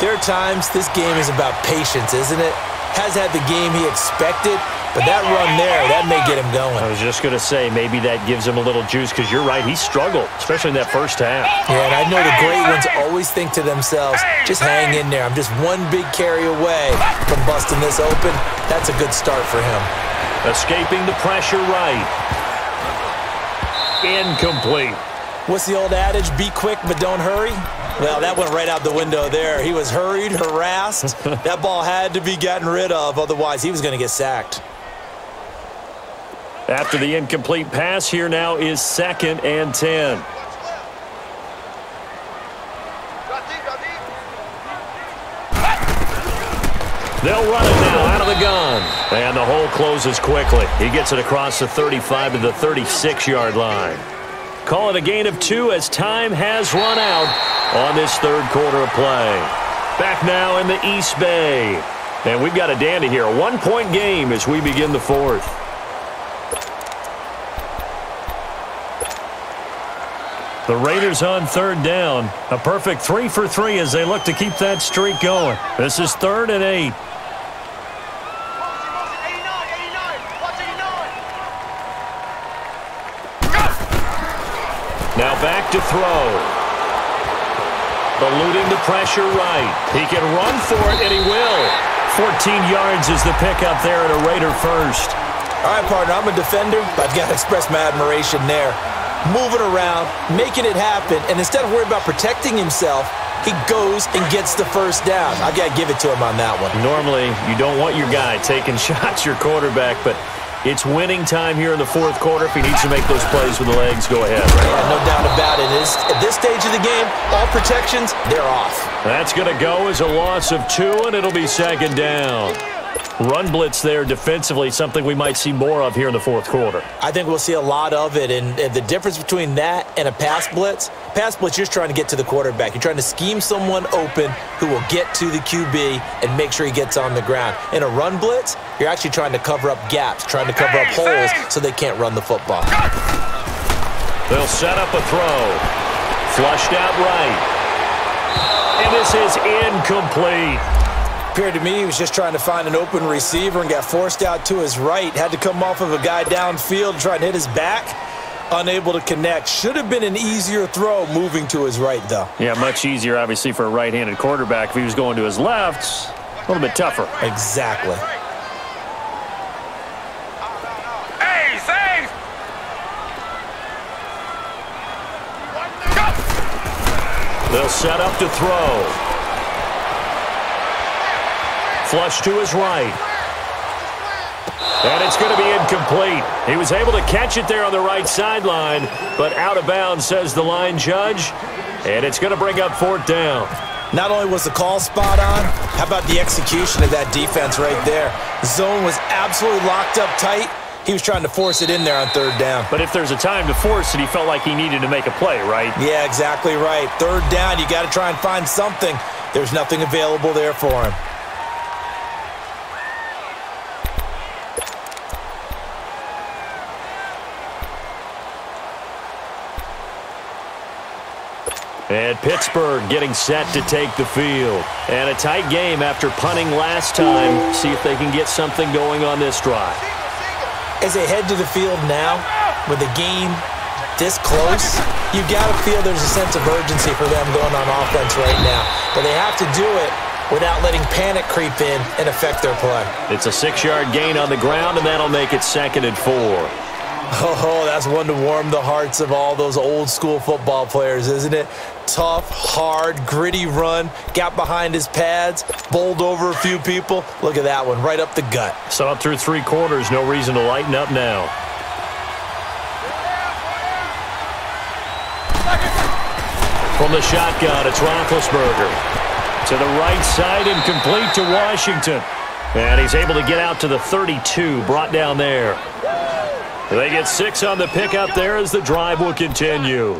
Speaker 2: there are times this game is about patience, isn't it? Has had the game he expected, but that run there, that may get him going.
Speaker 1: I was just going to say, maybe that gives him a little juice, because you're right, he struggled, especially in that first half.
Speaker 2: Yeah, and I know the great ones always think to themselves, just hang in there. I'm just one big carry away from busting this open. That's a good start for him.
Speaker 1: Escaping the pressure right. Incomplete.
Speaker 2: What's the old adage, be quick but don't hurry? Well, that went right out the window there. He was hurried, harassed. That ball had to be gotten rid of, otherwise he was going to get sacked.
Speaker 1: After the incomplete pass, here now is 2nd and 10. They'll run it now out of the gun. And the hole closes quickly. He gets it across the 35 to the 36-yard line. Call it a gain of 2 as time has run out on this 3rd quarter of play. Back now in the East Bay. And we've got a dandy here. A 1-point game as we begin the 4th. The Raiders on 3rd down. A perfect 3 for 3 as they look to keep that streak going. This is 3rd and 8. Now back to throw. Eluding the pressure right. He can run for it, and he will. 14 yards is the pickup there at a Raider first.
Speaker 2: All right, partner, I'm a defender, but I've got to express my admiration there. Moving around, making it happen, and instead of worrying about protecting himself, he goes and gets the first down. I've got to give it to him on that one.
Speaker 1: Normally, you don't want your guy taking shots, your quarterback, but it's winning time here in the 4th quarter. If he needs to make those plays with the legs, go ahead.
Speaker 2: Yeah, no doubt about it. At this stage of the game, all protections, they're off.
Speaker 1: That's going to go as a loss of 2, and it'll be 2nd down. Run blitz there defensively, something we might see more of here in the fourth quarter.
Speaker 2: I think we'll see a lot of it, and the difference between that and a pass blitz, you're just trying to get to the quarterback. You're trying to scheme someone open who will get to the QB and make sure he gets on the ground. In a run blitz, you're actually trying to cover up gaps, trying to cover up holes so they can't run the football.
Speaker 1: They'll set up a throw. Flushed out right. And this is incomplete.
Speaker 2: Appeared to me he was just trying to find an open receiver and got forced out to his right. Had to come off of a guy downfield and try and hit his back. Unable to connect. Should have been an easier throw moving to his right, though.
Speaker 1: Yeah, much easier, obviously, for a right-handed quarterback. If he was going to his left, a little bit tougher.
Speaker 2: Exactly.
Speaker 3: Hey, save!
Speaker 1: They'll set up to throw. Flush to his right. And it's going to be incomplete. He was able to catch it there on the right sideline, but out of bounds, says the line judge. And it's going to bring up fourth down.
Speaker 2: Not only was the call spot on, how about the execution of that defense right there? The zone was absolutely locked up tight. He was trying to force it in there on third down.
Speaker 1: But if there's a time to force it, he felt like he needed to make a play, right?
Speaker 2: Yeah, exactly right. Third down, you got to try and find something. There's nothing available there for him.
Speaker 1: And Pittsburgh getting set to take the field. And a tight game after punting last time. See if they can get something going on this drive.
Speaker 2: As they head to the field now, with the game this close, you've got to feel there's a sense of urgency for them going on offense right now. But they have to do it without letting panic creep in and affect their play.
Speaker 1: It's a 6-yard gain on the ground, and that'll make it 2nd and 4.
Speaker 2: Oh, that's one to warm the hearts of all those old-school football players, isn't it? Tough, hard, gritty run, got behind his pads, bowled over a few people. Look at that one, right up the gut.
Speaker 1: Saw it through 3 quarters, no reason to lighten up now. From the shotgun, it's Roethlisberger. To the right side and complete to Washington. And he's able to get out to the 32, brought down there. They get 6 on the pickup there as the drive will continue.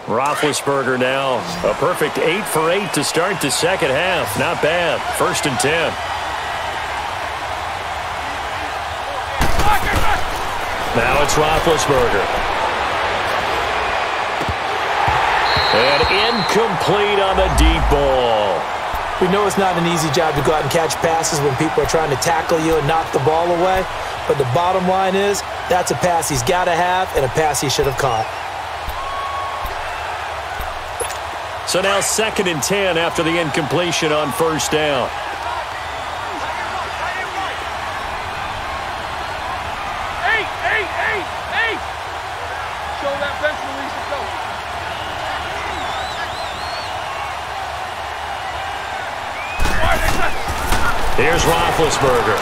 Speaker 1: Roethlisberger now a perfect 8 for 8 to start the second half. Not bad. 1st and 10. Now it's Roethlisberger. And incomplete on the deep ball.
Speaker 2: We know it's not an easy job to go out and catch passes when people are trying to tackle you and knock the ball away. But the bottom line is, that's a pass he's got to have and a pass he should have caught.
Speaker 1: So now 2nd and 10 after the incompletion on 1st down.
Speaker 3: Show that bench release and go.
Speaker 1: Here's Roethlisberger.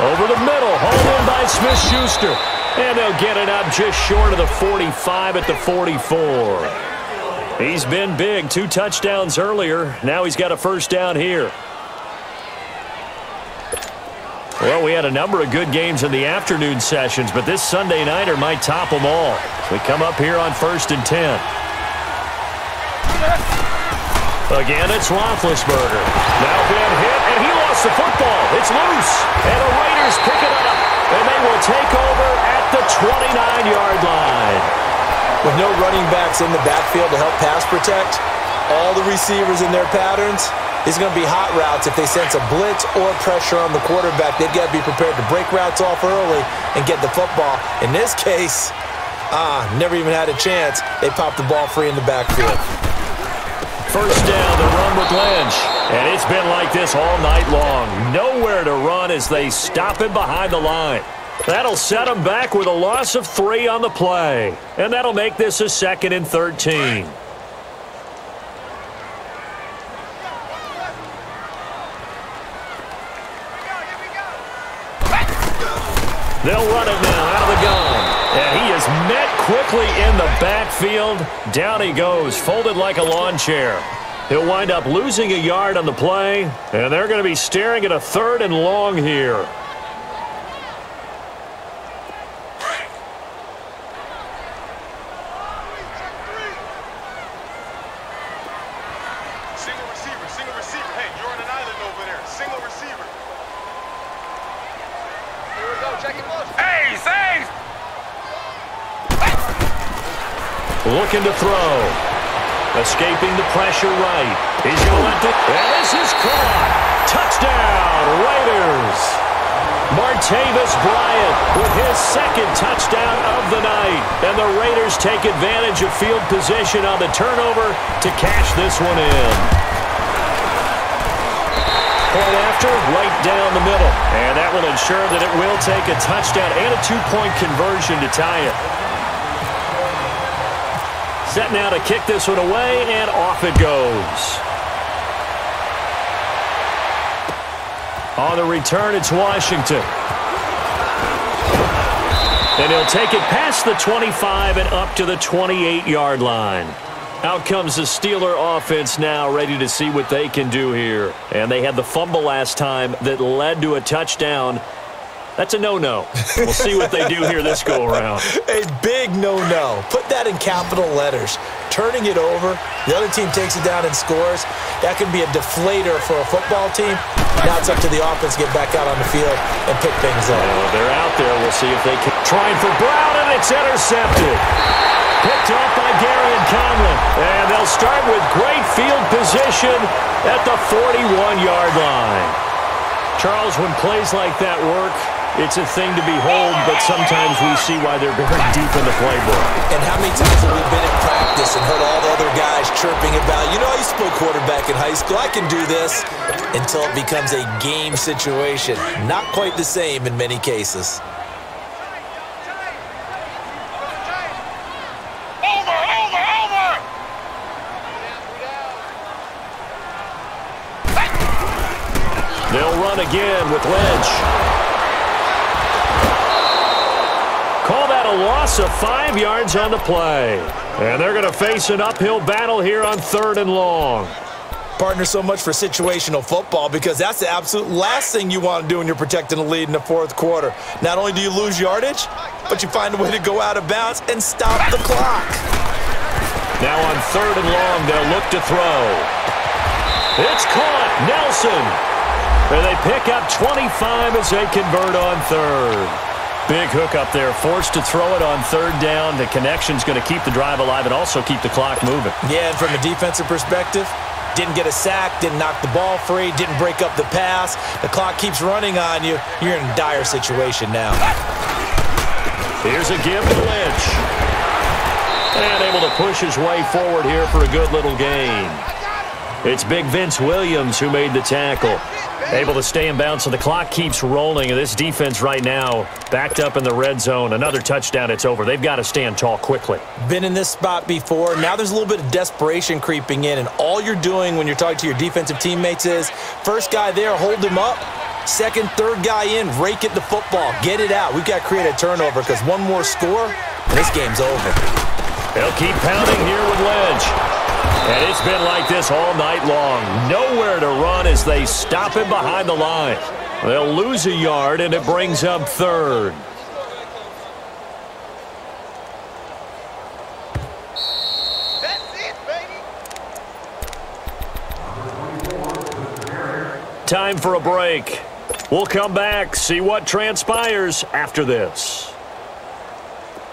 Speaker 1: Over the middle, hauled in by Smith-Schuster. And they'll get it up just short of the 45 at the 44. He's been big. 2 touchdowns earlier. Now he's got a 1st down here. Well, we had a number of good games in the afternoon sessions, but this Sunday nighter might top them all. We come up here on 1st and 10. Again, it's Roethlisberger. Now being hit, and he lost the football. It's loose, and the Raiders pick it up, and they will take over at the 29-yard line.
Speaker 2: With no running backs in the backfield to help pass protect, all the receivers in their patterns, these are going to be hot routes. If they sense a blitz or pressure on the quarterback, they've got to be prepared to break routes off early and get the football. In this case, never even had a chance. They popped the ball free in the backfield.
Speaker 1: 1st down, the run with Lynch. And it's been like this all night long. Nowhere to run as they stop him behind the line. That'll set him back with a loss of 3 on the play. And that'll make this a 2nd and 13. They'll run it now out of the gun. And he is He's met quickly in the backfield. Down he goes, folded like a lawn chair. He'll wind up losing a yard on the play, and they're going to be staring at a 3rd and long here.
Speaker 4: Single receiver. Hey, you're on an island over there. Single receiver.
Speaker 3: Here we go. Check it close.
Speaker 4: Ace!
Speaker 1: Looking to throw. Escaping the pressure right. He's going to let it. And this is caught. Touchdown, Raiders. Martavis Bryant with his 2nd touchdown of the night. And the Raiders take advantage of field position on the turnover to cash this one in. Point after, right down the middle. And that will ensure that it will take a touchdown and a 2-point conversion to tie it. Set now to kick this one away, and off it goes. On the return, it's Washington. And he'll take it past the 25 and up to the 28-yard line. Out comes the Steeler offense now, ready to see what they can do here. And they had the fumble last time that led to a touchdown. That's a no-no. We'll see what they do here this go-around.
Speaker 2: A big no-no. Put that in capital letters. Turning it over, the other team takes it down and scores. That can be a deflator for a football team. Now it's up to the offense to get back out on the field and pick things up.
Speaker 1: They're out there. We'll see if they can. Trying for Brown, and it's intercepted. Picked off by Gary and Conlon. And they'll start with great field position at the 41-yard line. Charles, when plays like that work, it's a thing to behold, but sometimes we see why they're very deep in the playbook.
Speaker 2: And how many times have we been in practice and heard all the other guys chirping about, you know, I used to play quarterback in high school, I can do this, until it becomes a game situation. Not quite the same in many cases.
Speaker 1: They'll run again with Lynch. Call that a loss of 5 yards on the play. And they're going to face an uphill battle here on 3rd and long.
Speaker 2: Partner, so much for situational football because that's the absolute last thing you want to do when you're protecting a lead in the 4th quarter. Not only do you lose yardage, but you find a way to go out of bounds and stop the clock.
Speaker 1: Now on 3rd and long, they'll look to throw. It's caught. Nelson. And they pick up 25 as they convert on 3rd. Big hook up there, forced to throw it on 3rd down. The connection's going to keep the drive alive and also keep the clock moving.
Speaker 2: Yeah, and from a defensive perspective, didn't get a sack, didn't knock the ball free, didn't break up the pass. The clock keeps running on you. You're in a dire situation now.
Speaker 1: Here's a give to Lynch. And able to push his way forward here for a good little gain. It's big Vince Williams who made the tackle. Able to stay in bounds, so the clock keeps rolling. And this defense right now backed up in the red zone. Another touchdown, it's over. They've got to stand tall quickly.
Speaker 2: Been in this spot before. Now there's a little bit of desperation creeping in. And all you're doing when you're talking to your defensive teammates is, first guy there, hold him up. Second, third guy in, rake at the football. Get it out. We've got to create a turnover because one more score, and this game's over.
Speaker 1: They'll keep pounding here with Lynch. And it's been like this all night long. Nowhere to run as they stop him behind the line. They'll lose a yard, and it brings up 3rd.
Speaker 3: That's it, baby.
Speaker 1: Time for a break. We'll come back, see what transpires after this.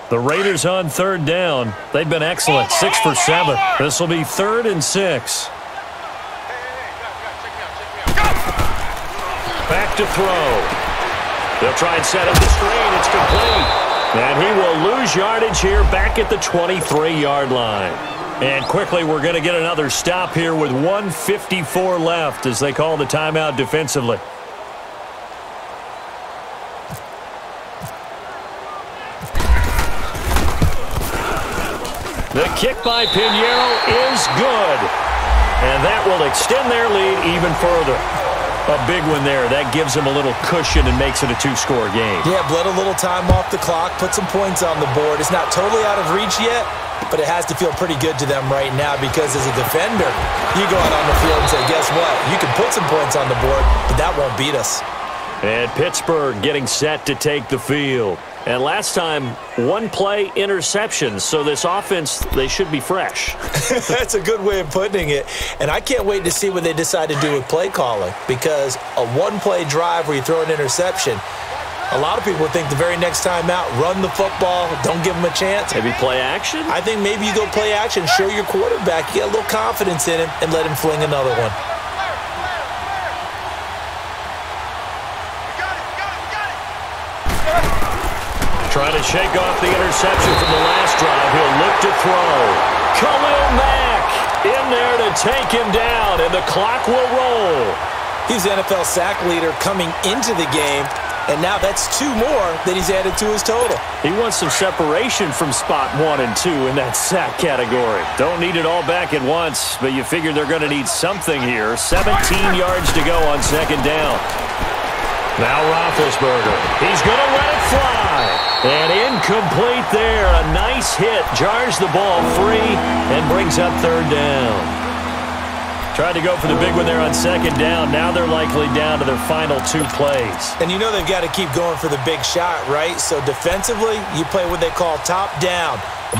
Speaker 1: The Raiders on 3rd down. They've been excellent, 6 for 7. This will be 3rd and 6. Back to throw. They'll try and set up the screen. It's complete. And he will lose yardage here back at the 23-yard line. And quickly, we're going to get another stop here with 1:54 left as they call the timeout defensively. The kick by Pinheiro is good. And that will extend their lead even further. A big one there. That gives them a little cushion and makes it a two-score game.
Speaker 2: Yeah, bled a little time off the clock, put some points on the board. It's not totally out of reach yet, but it has to feel pretty good to them right now because as a defender, you go out on the field and say, guess what? You can put some points on the board, but that won't beat us.
Speaker 1: And Pittsburgh getting set to take the field. And last time, one-play interception. So this offense, they should be fresh.
Speaker 2: That's a good way of putting it. And I can't wait to see what they decide to do with play calling because a one-play drive where you throw an interception, a lot of people think the very next time out, run the football, don't give them a chance.
Speaker 1: Maybe play action?
Speaker 2: I think maybe you go play action, show your quarterback, you get a little confidence in him, and let him fling another one.
Speaker 1: Trying to shake off the interception from the last drive. He'll look to throw. Khalil Mack in there to take him down, and the clock will roll.
Speaker 2: He's the NFL sack leader coming into the game, and now that's 2 more that he's added to his total.
Speaker 1: He wants some separation from spot 1 and 2 in that sack category. Don't need it all back at once, but you figure they're going to need something here. 17 yards to go on second down. Now Roethlisberger. He's going to let it fly. And incomplete there. A nice hit. Jars the ball free and brings up third down. Tried to go for the big one there on second down. Now they're likely down to their final 2 plays.
Speaker 2: And you know they've got to keep going for the big shot, right? So defensively, you play what they call top down.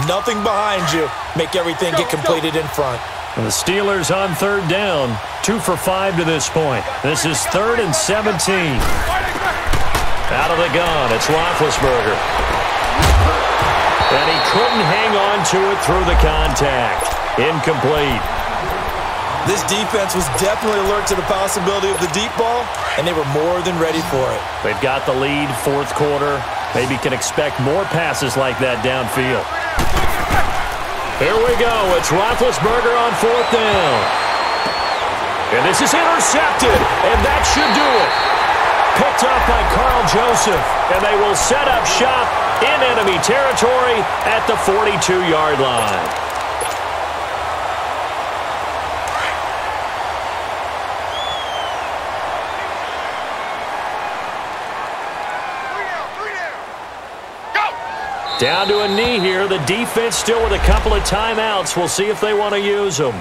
Speaker 2: Nothing behind you. Make everything get completed in front.
Speaker 1: And the Steelers on third down. 2 for 5 to this point. This is 3rd and 17. Out of the gun, it's Roethlisberger. And he couldn't hang on to it through the contact. Incomplete.
Speaker 2: This defense was definitely alert to the possibility of the deep ball, and they were more than ready for it.
Speaker 1: They've got the lead, 4th quarter. Maybe can expect more passes like that downfield. Here we go. It's Roethlisberger on 4th down. And this is intercepted, and that should do it. Picked off by Carl Joseph, and they will set up shop in enemy territory at the 42-yard line. Down to a knee here. The defense still with a couple of timeouts. We'll see if they want to use them.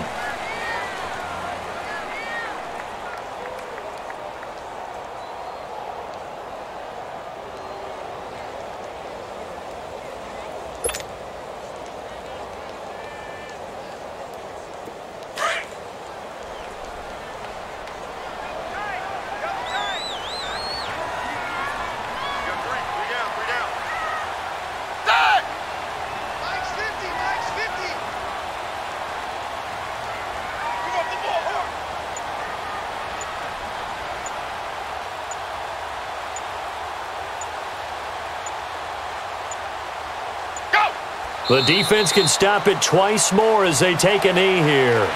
Speaker 1: The defense can stop it twice more as they take a knee here.